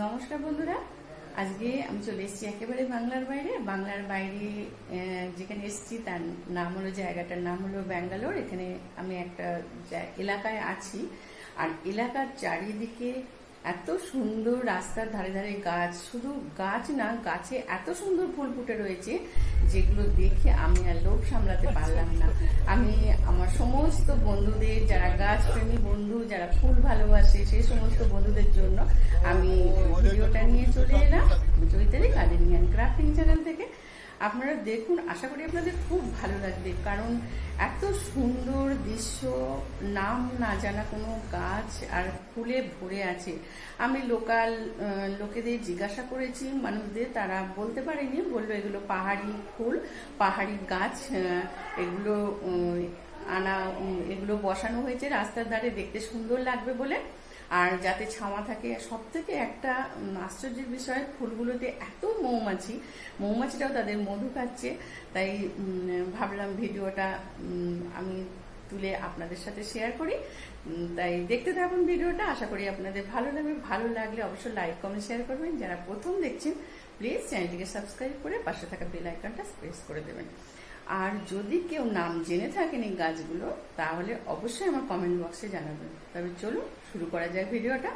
নমস্কার বন্ধুরা, আজকে আমি চলে এসেছি একেবারে বাংলার বাইরে যেখানে এসেছি তার নাম হলো, জায়গাটার নাম হলো ব্যাঙ্গালোর। এখানে আমি একটা এলাকায় আছি, আর এলাকার চারিদিকে এত সুন্দর, রাস্তার ধারে ধারে গাছ, শুধু গাছ না, গাছে এত সুন্দর ফুল ফুটে রয়েছে যেগুলো দেখে আমি আর লোভ সামলাতে পারলাম না। আমি আমার সমস্ত বন্ধুদের, যারা গাছ প্রেমী বন্ধু, যারা ফুল ভালোবাসে, সেই সমস্ত বন্ধুদের জন্য আমি ভিডিওটা নিয়ে চলে এলাম Chaitali gardening and crafting channel থেকে। আপনারা দেখুন, আশা করি আপনাদের খুব ভালো লাগবে, কারণ এত সুন্দর দৃশ্য, নাম না জানা কোনো গাছ আর ফুলে ভরে আছে। আমি লোকাল লোকেদের জিজ্ঞাসা করেছি, মানুষদের, তারা বলতে পারেনি, বললো এগুলো পাহাড়ি ফুল, পাহাড়ি গাছ, এগুলো এগুলো বসানো হয়েছে রাস্তার ধারে, দেখতে সুন্দর লাগবে বলে, আর যাতে ছাওয়া থাকে। সব থেকে একটা আশ্চর্যের বিষয়, ফুলগুলোতে এত মৌমাছিটাও তাদের মধু খাচ্ছে। তাই ভাবলাম ভিডিওটা আমি তুলে আপনাদের সাথে শেয়ার করি। তাই দেখতে থাকুন ভিডিওটা, আশা করি আপনাদের ভালো লাগবে। ভালো লাগলে অবশ্যই লাইক কমেন্ট শেয়ার করবেন। যারা প্রথম দেখছেন প্লিজ চ্যানেলটিকে সাবস্ক্রাইব করে পাশে থাকা বেল আইকনটা প্রেস করে দেবেন। আর যদি কেউ নাম জেনে থাকেন এই গাছগুলো, তাহলে অবশ্যই আমার কমেন্ট বক্সে জানাবেন। তবে চলুন শুরু করা যাক ভিডিওটা।